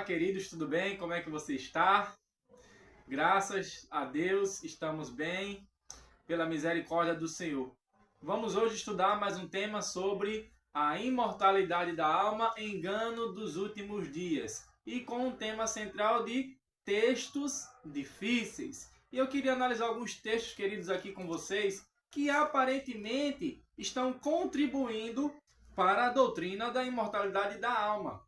queridos, tudo bem? Como é que você está? Graças a Deus, estamos bem, pela misericórdia do Senhor. Vamos hoje estudar mais um tema sobre a imortalidade da alma, engano dos últimos dias. E com um tema central de textos difíceis. E eu queria analisar alguns textos, queridos, aqui com vocês, que aparentemente estão contribuindo para a doutrina da imortalidade da alma.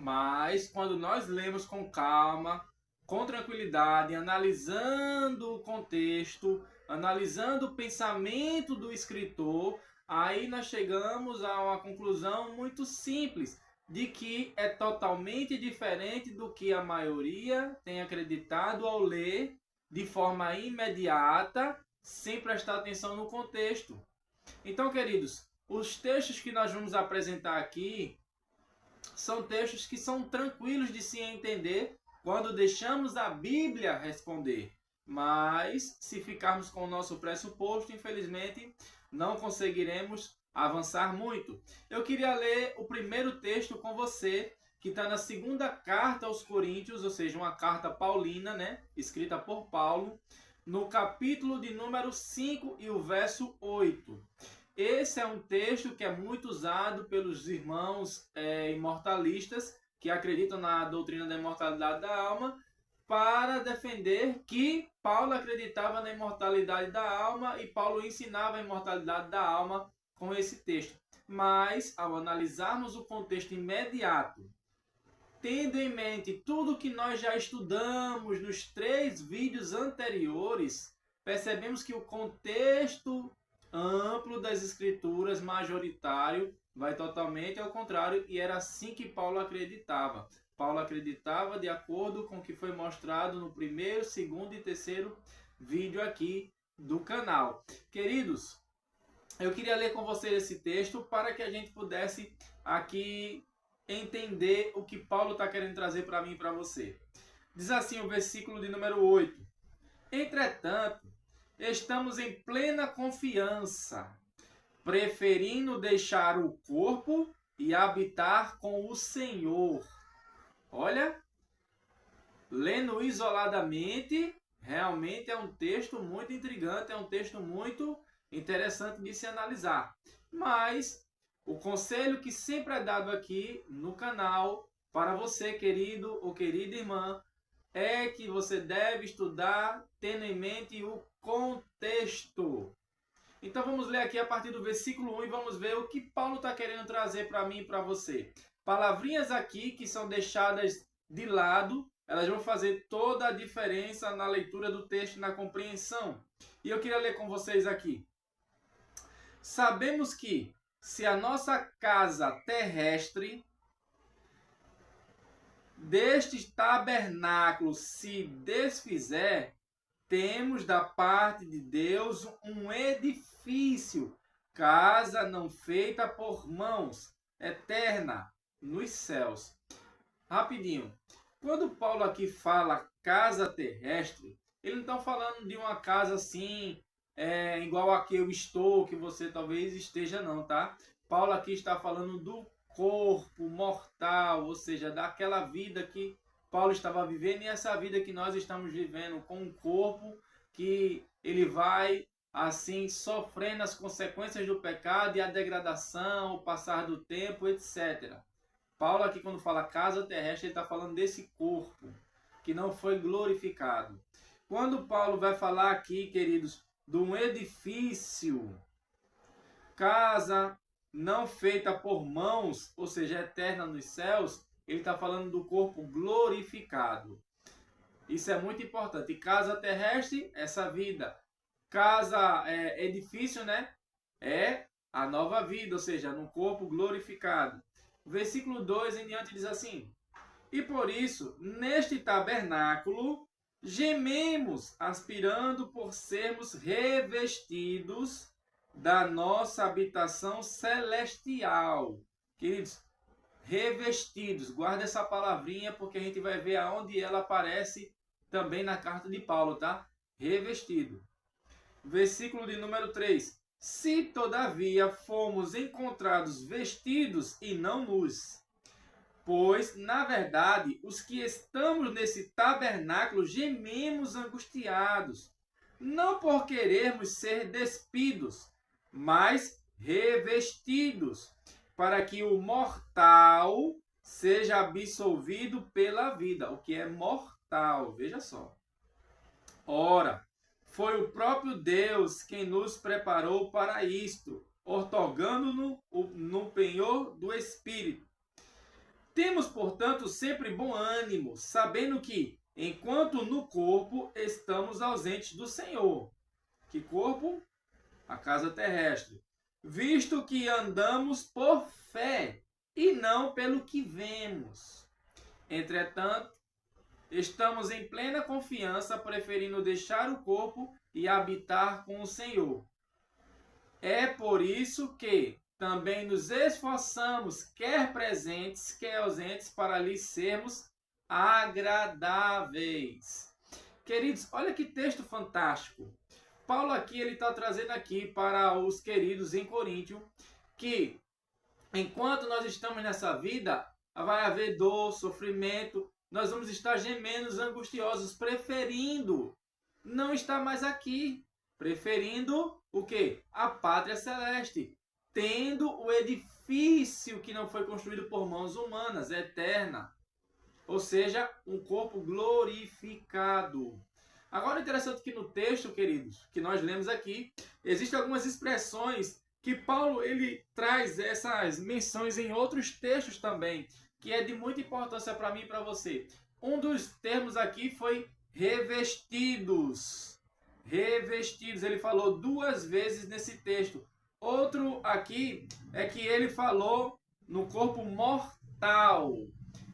Mas quando nós lemos com calma, com tranquilidade, analisando o contexto, analisando o pensamento do escritor, aí nós chegamos a uma conclusão muito simples, de que é totalmente diferente do que a maioria tem acreditado ao ler de forma imediata, sem prestar atenção no contexto. Então, queridos, os textos que nós vamos apresentar aqui são textos que são tranquilos de se entender quando deixamos a Bíblia responder. Mas, se ficarmos com o nosso pressuposto, infelizmente, não conseguiremos avançar muito. Eu queria ler o primeiro texto com você, que está na segunda carta aos Coríntios, ou seja, uma carta paulina, né? Escrita por Paulo, no capítulo de número 5 e o verso 8. Esse é um texto que é muito usado pelos irmãos imortalistas que acreditam na doutrina da imortalidade da alma para defender que Paulo acreditava na imortalidade da alma e Paulo ensinava a imortalidade da alma com esse texto. Mas, ao analisarmos o contexto imediato, tendo em mente tudo que nós já estudamos nos 3 vídeos anteriores, percebemos que o contexto amplo das escrituras, majoritário, vai totalmente ao contrário, e era assim que Paulo acreditava. Paulo acreditava de acordo com o que foi mostrado no primeiro, segundo e terceiro vídeo aqui do canal. Queridos, eu queria ler com vocês esse texto para que a gente pudesse aqui entender o que Paulo está querendo trazer para mim e para você. Diz assim o versículo de número 8. Entretanto, estamos em plena confiança, preferindo deixar o corpo e habitar com o Senhor. Olha, lendo isoladamente, realmente é um texto muito intrigante, é um texto muito interessante de se analisar. Mas o conselho que sempre é dado aqui no canal para você, querido ou querida irmã, é que você deve estudar tendo em mente o contexto. Então vamos ler aqui a partir do versículo 1 e vamos ver o que Paulo está querendo trazer para mim e para você. Palavrinhas aqui que são deixadas de lado, elas vão fazer toda a diferença na leitura do texto e na compreensão. E eu queria ler com vocês aqui. Sabemos que se a nossa casa terrestre deste tabernáculo se desfizer, temos da parte de Deus um edifício, casa não feita por mãos, eterna nos céus. Rapidinho. Quando Paulo aqui fala casa terrestre, ele não está falando de uma casa assim, igual a que eu estou, que você talvez esteja não, tá? Paulo aqui está falando do corpo mortal, ou seja, daquela vida que Paulo estava vivendo e essa vida que nós estamos vivendo com um corpo que ele vai assim sofrendo as consequências do pecado e a degradação, o passar do tempo, etc. Paulo aqui quando fala casa terrestre, ele está falando desse corpo que não foi glorificado. Quando Paulo vai falar aqui, queridos, de um edifício, casa não feita por mãos, ou seja, eterna nos céus, ele está falando do corpo glorificado. Isso é muito importante. Casa terrestre, essa vida. Casa, edifício, né? É a nova vida, ou seja, no corpo glorificado. O versículo 2 em diante diz assim: e por isso, neste tabernáculo, gememos, aspirando por sermos revestidos da nossa habitação celestial. Queridos, revestidos. Guarda essa palavrinha porque a gente vai ver aonde ela aparece também na carta de Paulo, tá? Revestido. Versículo de número 3. Se todavia fomos encontrados vestidos e não nus, Pois, na verdade, os que estamos nesse tabernáculo gememos angustiados, não por querermos ser despidos, mas revestidos, para que o mortal seja absolvido pela vida. O que é mortal? Veja só. Ora, foi o próprio Deus quem nos preparou para isto, outorgando-nos no penhor do Espírito. Temos, portanto, sempre bom ânimo, sabendo que, enquanto no corpo estamos ausentes do Senhor. Que corpo? A casa terrestre. Visto que andamos por fé e não pelo que vemos. Entretanto, estamos em plena confiança, preferindo deixar o corpo e habitar com o Senhor. É por isso que também nos esforçamos, quer presentes, quer ausentes, para lhe sermos agradáveis. Queridos, olha que texto fantástico. Paulo aqui, ele está trazendo aqui para os queridos em Coríntio, que enquanto nós estamos nessa vida, vai haver dor, sofrimento, nós vamos estar gemendo, angustiosos, preferindo não estar mais aqui, preferindo o quê? A pátria celeste, tendo o edifício que não foi construído por mãos humanas, eterna, ou seja, um corpo glorificado. Agora, interessante que no texto, queridos, que nós lemos aqui, existem algumas expressões que Paulo ele traz essas menções em outros textos também, que é de muita importância para mim e para você. Um dos termos aqui foi revestidos. Revestidos, ele falou 2 vezes nesse texto. Outro aqui é que ele falou no corpo mortal.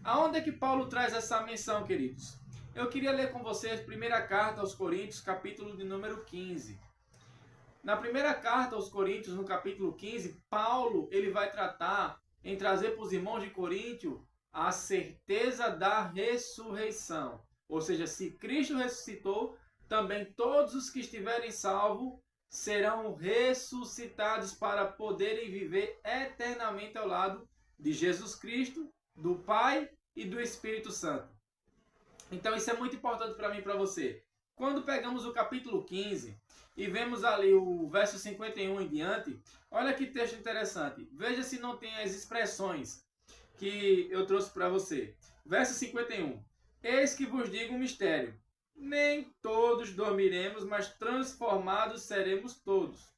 Aonde é que Paulo traz essa menção, queridos? Eu queria ler com vocês a primeira carta aos Coríntios, capítulo de número 15. Na primeira carta aos Coríntios, no capítulo 15, Paulo ele vai tratar em trazer para os irmãos de Coríntio a certeza da ressurreição. Ou seja, se Cristo ressuscitou, também todos os que estiverem salvos serão ressuscitados para poderem viver eternamente ao lado de Jesus Cristo, do Pai e do Espírito Santo. Então isso é muito importante para mim e para você. Quando pegamos o capítulo 15 e vemos ali o verso 51 em diante, olha que texto interessante. Veja se não tem as expressões que eu trouxe para você. Verso 51. Eis que vos digo um mistério. Nem todos dormiremos, mas transformados seremos todos.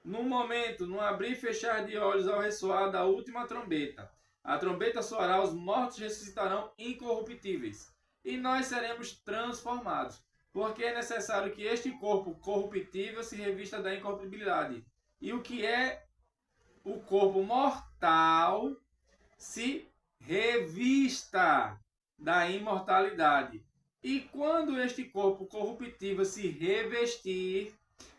Num momento, num abrir e fechar de olhos ao ressoar da última trombeta. A trombeta soará, os mortos ressuscitarão incorruptíveis. E nós seremos transformados. Porque é necessário que este corpo corruptível se revista da incorruptibilidade. E o que é o corpo mortal se revista da imortalidade. E quando este corpo corruptível se revestir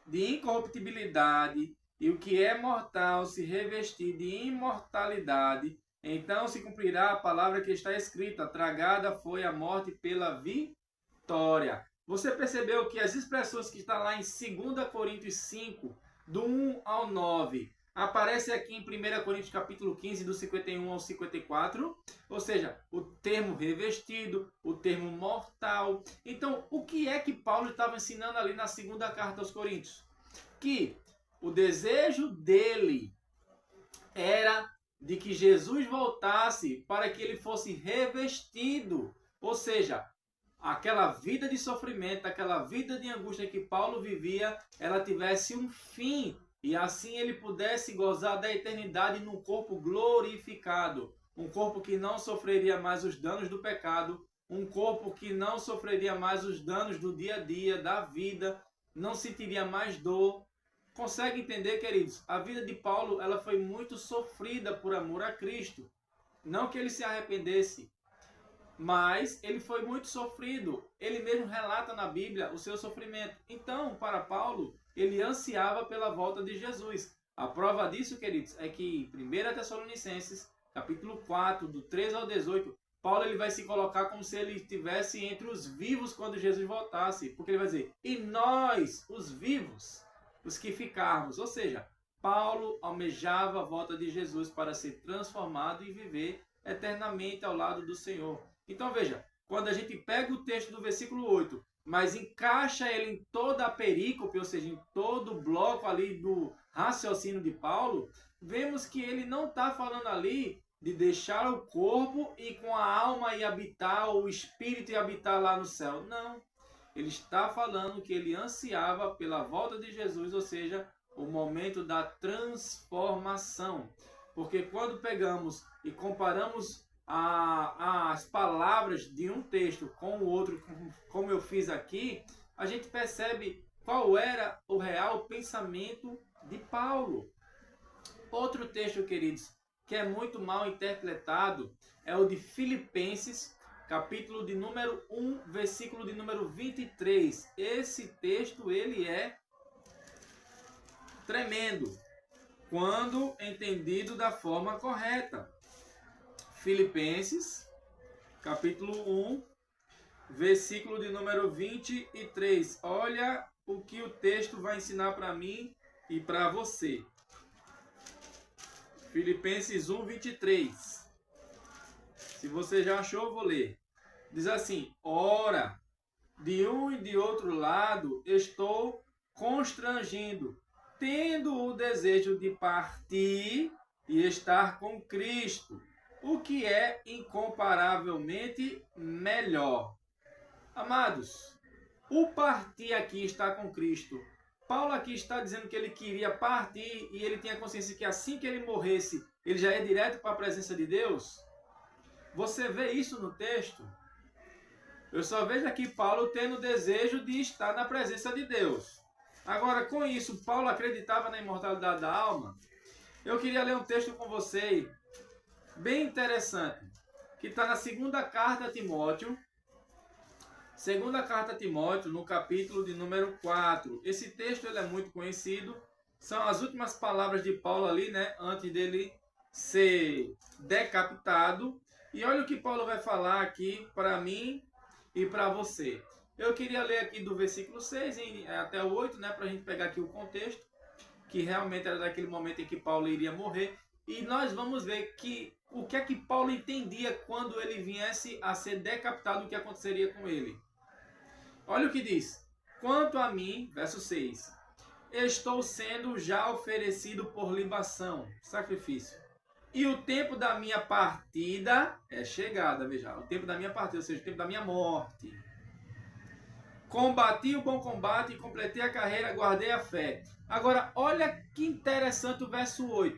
de incorruptibilidade e o que é mortal se revestir de imortalidade, então se cumprirá a palavra que está escrita: tragada foi a morte pela vitória. Você percebeu que as expressões que estão lá em 2 Coríntios 5, do 1 ao 9, aparece aqui em 1 Coríntios capítulo 15, do 51 ao 54, ou seja, o termo revestido, o termo mortal. Então, o que é que Paulo estava ensinando ali na segunda carta aos Coríntios? Que o desejo dele era de que Jesus voltasse para que ele fosse revestido, ou seja, aquela vida de sofrimento, aquela vida de angústia que Paulo vivia, ela tivesse um fim, e assim ele pudesse gozar da eternidade num corpo glorificado, um corpo que não sofreria mais os danos do pecado, um corpo que não sofreria mais os danos do dia a dia, da vida, não sentiria mais dor. Consegue entender, queridos? A vida de Paulo ela foi muito sofrida por amor a Cristo. Não que ele se arrependesse, mas ele foi muito sofrido. Ele mesmo relata na Bíblia o seu sofrimento. Então, para Paulo, ele ansiava pela volta de Jesus. A prova disso, queridos, é que em 1 Tessalonicenses, capítulo 4, do 13 ao 18, Paulo ele vai se colocar como se ele estivesse entre os vivos quando Jesus voltasse. Porque ele vai dizer, e nós, os vivos, os que ficarmos. Ou seja, Paulo almejava a volta de Jesus para ser transformado e viver eternamente ao lado do Senhor. Então veja, quando a gente pega o texto do versículo 8, mas encaixa ele em toda a perícope, ou seja, em todo o bloco ali do raciocínio de Paulo, vemos que ele não está falando ali de deixar o corpo e com a alma e habitar, o espírito e habitar lá no céu. Não. Ele está falando que ele ansiava pela volta de Jesus, ou seja, o momento da transformação. Porque quando pegamos e comparamos as palavras de um texto com o outro, como eu fiz aqui, a gente percebe qual era o real pensamento de Paulo. Outro texto, queridos, que é muito mal interpretado, é o de Filipenses, capítulo de número 1, versículo de número 23. Esse texto, ele é tremendo, quando entendido da forma correta. Filipenses, capítulo 1, versículo de número 23. Olha o que o texto vai ensinar para mim e para você. Filipenses 1, 23. Se você já achou, eu vou ler. Diz assim: ora, de um e de outro lado estou constrangido, tendo o desejo de partir e estar com Cristo, o que é incomparavelmente melhor. Amados, o partir aqui está com Cristo. Paulo aqui está dizendo que ele queria partir e ele tinha consciência que assim que ele morresse, ele já é direto para a presença de Deus. Você vê isso no texto? Eu só vejo aqui Paulo tendo o desejo de estar na presença de Deus. Agora, com isso, Paulo acreditava na imortalidade da alma? Eu queria ler um texto com você, bem interessante, que está na segunda carta a Timóteo. Segunda carta a Timóteo, no capítulo de número 4. Esse texto ele é muito conhecido. São as últimas palavras de Paulo ali, né? Antes dele ser decapitado. E olha o que Paulo vai falar aqui para mim e para você. Eu queria ler aqui do versículo 6 até o 8, né? Para a gente pegar aqui o contexto. Que realmente era daquele momento em que Paulo iria morrer. E nós vamos ver que o que é que Paulo entendia quando ele viesse a ser decapitado, o que aconteceria com ele. Olha o que diz. Quanto a mim, verso 6, estou sendo já oferecido por libação, sacrifício. E o tempo da minha partida é chegada, veja, o tempo da minha partida, ou seja, o tempo da minha morte. Combati o bom combate e completei a carreira, guardei a fé. Agora, olha que interessante o verso 8.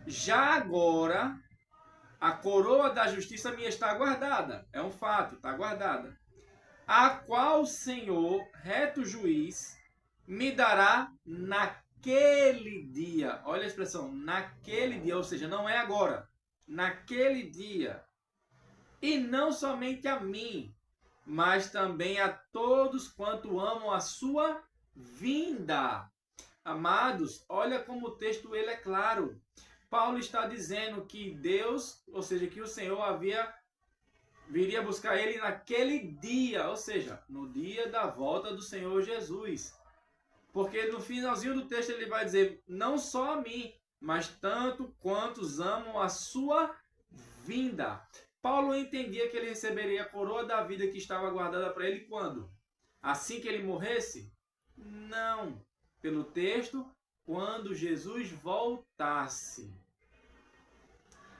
Já agora, a coroa da justiça me está guardada. É um fato, está guardada. A qual o Senhor, reto juiz, me dará naquele dia. Olha a expressão, naquele dia, ou seja, não é agora. Naquele dia. E não somente a mim, mas também a todos quanto amam a sua vinda. Amados, olha como o texto ele é claro. Paulo está dizendo que Deus, ou seja, que o Senhor viria buscar ele naquele dia, ou seja, no dia da volta do Senhor Jesus. Porque no finalzinho do texto ele vai dizer, não só a mim, mas tanto quantos amam a sua vinda. Paulo entendia que ele receberia a coroa da vida que estava guardada para ele quando? Assim que ele morresse? Não. Pelo texto, quando Jesus voltasse.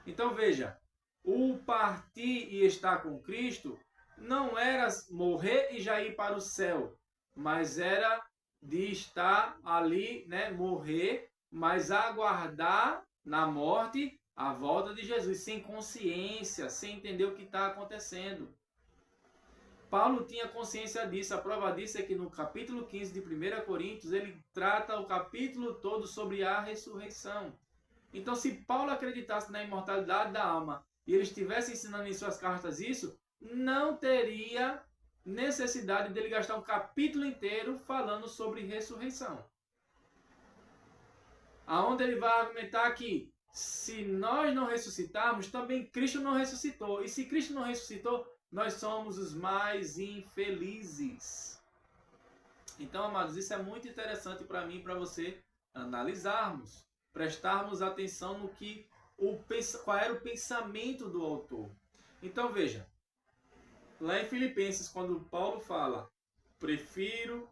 Então veja, o partir e estar com Cristo não era morrer e já ir para o céu, mas era de estar ali, né, morrer, mas aguardar na morte a volta de Jesus, sem consciência, sem entender o que está acontecendo. Paulo tinha consciência disso. A prova disso é que no capítulo 15 de 1 Coríntios, ele trata o capítulo todo sobre a ressurreição. Então, se Paulo acreditasse na imortalidade da alma e ele estivesse ensinando em suas cartas isso, não teria necessidade dele gastar um capítulo inteiro falando sobre ressurreição. Aonde ele vai argumentar que se nós não ressuscitarmos, também Cristo não ressuscitou. E se Cristo não ressuscitou, nós somos os mais infelizes. Então, amados, isso é muito interessante para mim e para você analisarmos, prestarmos atenção no que qual era o pensamento do autor. Então veja, lá em Filipenses, quando Paulo fala, prefiro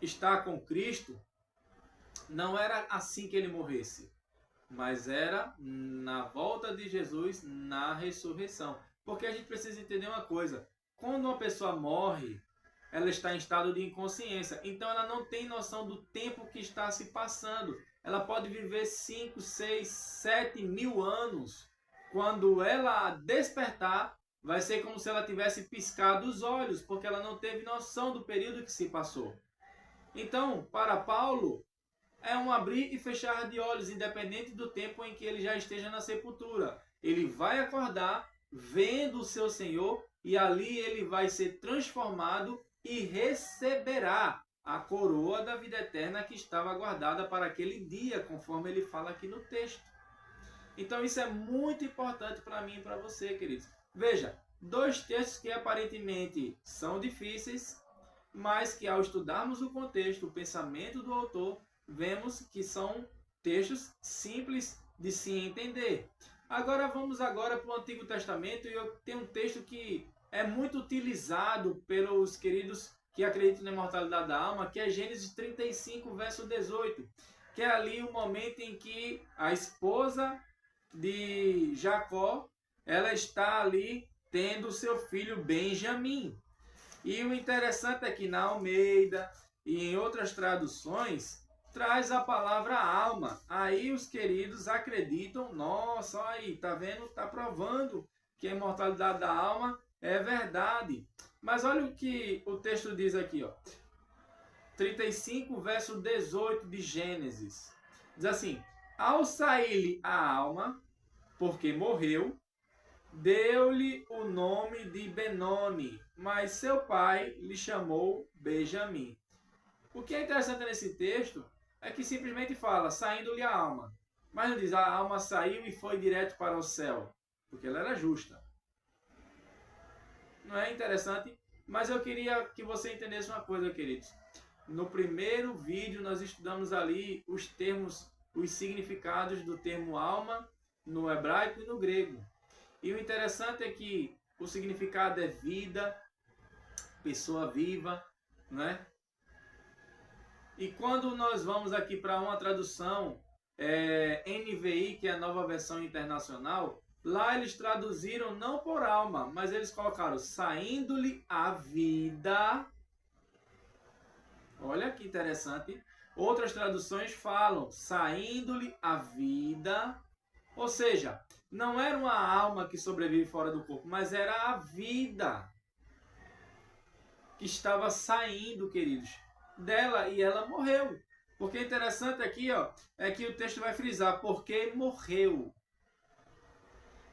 estar com Cristo, não era assim que ele morresse, mas era na volta de Jesus, na ressurreição. Porque a gente precisa entender uma coisa, quando uma pessoa morre, ela está em estado de inconsciência, então ela não tem noção do tempo que está se passando. Ela pode viver 5, 6, 7 mil anos. Quando ela despertar, vai ser como se ela tivesse piscado os olhos, porque ela não teve noção do período que se passou. Então, para Paulo, é um abrir e fechar de olhos, independente do tempo em que ele já esteja na sepultura. Ele vai acordar vendo o seu Senhor e ali ele vai ser transformado e receberá a coroa da vida eterna que estava guardada para aquele dia, conforme ele fala aqui no texto. Então isso é muito importante para mim e para você, queridos. Veja, dois textos que aparentemente são difíceis, mas que ao estudarmos o contexto, o pensamento do autor, vemos que são textos simples de se entender. Agora vamos para o Antigo Testamento, e eu tenho um texto que é muito utilizado pelos queridos que acreditam na imortalidade da alma, que é Gênesis 35, verso 18, que é ali o momento em que a esposa de Jacó, ela está ali tendo seu filho Benjamim. E o interessante é que na Almeida e em outras traduções traz a palavra alma. Aí os queridos acreditam, nossa, aí, tá vendo? Tá provando que a imortalidade da alma é verdade. Mas olha o que o texto diz aqui, ó. 35, verso 18 de Gênesis. Diz assim: ao sair-lhe a alma, porque morreu, deu-lhe o nome de Benoni, mas seu pai lhe chamou Benjamim. O que é interessante nesse texto é que simplesmente fala, saindo-lhe a alma. Mas não diz, a alma saiu e foi direto para o céu, porque ela era justa. Não é interessante? Mas eu queria que você entendesse uma coisa, queridos. No primeiro vídeo nós estudamos ali os termos, os significados do termo alma no hebraico e no grego. E o interessante é que o significado é vida, pessoa viva, não é? E quando nós vamos aqui para uma tradução NVI, que é a Nova Versão Internacional, lá eles traduziram não por alma, mas eles colocaram saindo-lhe a vida. Olha que interessante. Outras traduções falam saindo-lhe a vida. Ou seja, não era uma alma que sobrevive fora do corpo, mas era a vida que estava saindo, queridos, dela, e ela morreu. Porque é interessante aqui, ó, é que o texto vai frisar, porque morreu.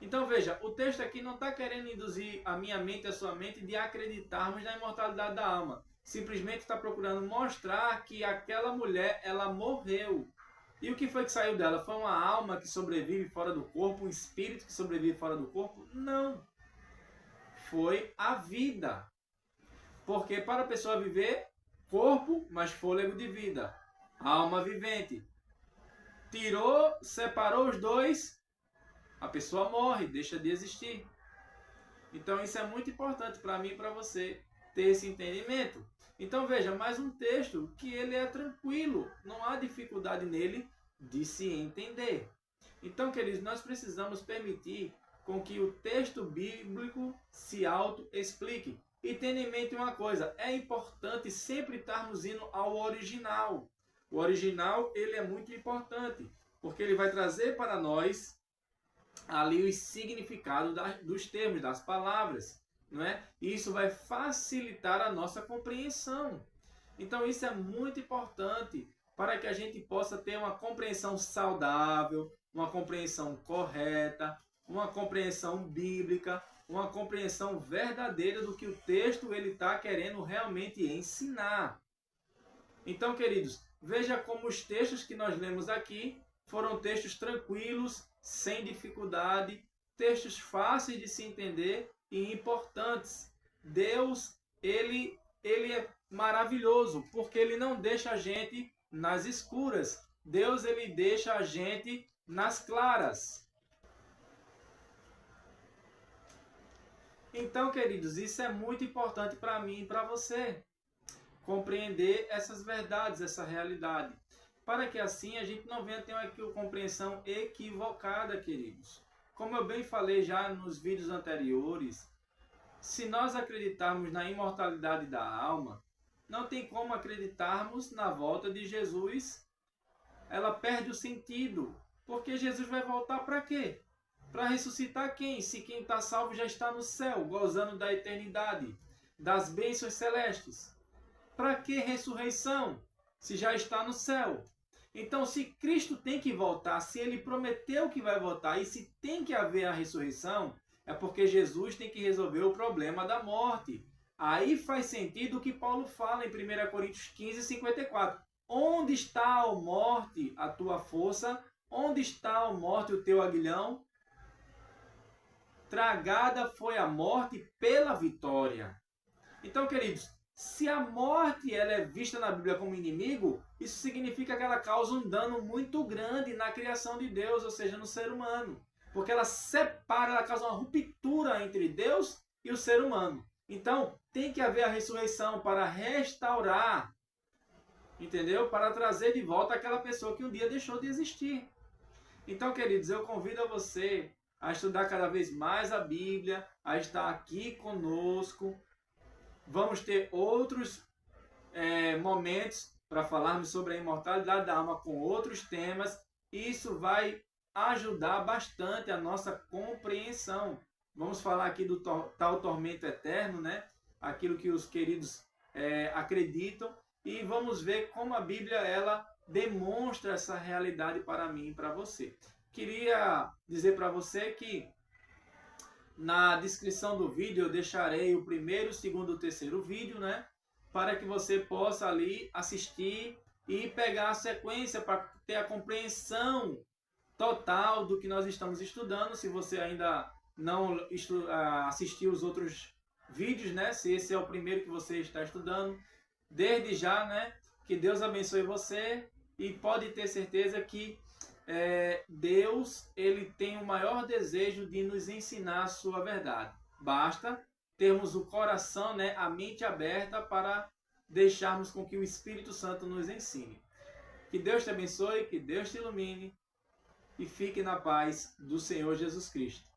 Então veja, o texto aqui não está querendo induzir a minha mente e a sua mente de acreditarmos na imortalidade da alma. Simplesmente está procurando mostrar que aquela mulher, ela morreu. E o que foi que saiu dela? Foi uma alma que sobrevive fora do corpo? Um espírito que sobrevive fora do corpo? Não. Foi a vida. Porque para a pessoa viver, corpo, mas fôlego de vida. Alma vivente. Tirou, separou os dois, a pessoa morre, deixa de existir. Então isso é muito importante para mim e para você ter esse entendimento. Então veja, mais um texto que ele é tranquilo, não há dificuldade nele de se entender. Então, queridos, nós precisamos permitir com que o texto bíblico se auto-explique. E tenha em mente uma coisa, é importante sempre estarmos indo ao original. O original, ele é muito importante, porque ele vai trazer para nós ali os significados dos termos, das palavras, não é? E isso vai facilitar a nossa compreensão. Então isso é muito importante para que a gente possa ter uma compreensão saudável, uma compreensão correta, uma compreensão bíblica, uma compreensão verdadeira do que o texto ele está querendo realmente ensinar. Então, queridos, veja como os textos que nós lemos aqui foram textos tranquilos, sem dificuldade, textos fáceis de se entender e importantes. Deus, ele é maravilhoso, porque ele não deixa a gente nas escuras, Deus ele deixa a gente nas claras. Então, queridos, isso é muito importante para mim e para você. Compreender essas verdades, essa realidade. Para que assim a gente não venha ter uma compreensão equivocada, queridos. Como eu bem falei já nos vídeos anteriores, se nós acreditarmos na imortalidade da alma, não tem como acreditarmos na volta de Jesus. Ela perde o sentido. Porque Jesus vai voltar para quê? Para ressuscitar quem? Se quem está salvo já está no céu, gozando da eternidade, das bênçãos celestes. Para que ressurreição? Se já está no céu. Então, se Cristo tem que voltar, se ele prometeu que vai voltar, e se tem que haver a ressurreição, é porque Jesus tem que resolver o problema da morte. Aí faz sentido o que Paulo fala em 1 Coríntios 15, 54. Onde está, ó morte, a tua força? Onde está, ó morte, o teu aguilhão? Tragada foi a morte pela vitória. Então, queridos, se a morte ela é vista na Bíblia como inimigo, isso significa que ela causa um dano muito grande na criação de Deus, ou seja, no ser humano. Porque ela separa, ela causa uma ruptura entre Deus e o ser humano. Então, tem que haver a ressurreição para restaurar, entendeu? Para trazer de volta aquela pessoa que um dia deixou de existir. Então, queridos, eu convido a você a estudar cada vez mais a Bíblia, a estar aqui conosco. Vamos ter outros momentos para falarmos sobre a imortalidade da alma com outros temas. Isso vai ajudar bastante a nossa compreensão. Vamos falar aqui do tal tormento eterno, né? Aquilo que os queridos acreditam. E vamos ver como a Bíblia ela demonstra essa realidade para mim e para você. Queria dizer para você que na descrição do vídeo eu deixarei o primeiro, segundo e terceiro vídeo, né? Para que você possa ali assistir e pegar a sequência para ter a compreensão total do que nós estamos estudando. Se você ainda não assistiu os outros vídeos, né? Se esse é o primeiro que você está estudando, desde já, né? Que Deus abençoe você e pode ter certeza que Deus ele tem o maior desejo de nos ensinar a sua verdade. Basta termos o coração, né, a mente aberta para deixarmos com que o Espírito Santo nos ensine. Que Deus te abençoe, que Deus te ilumine e fique na paz do Senhor Jesus Cristo.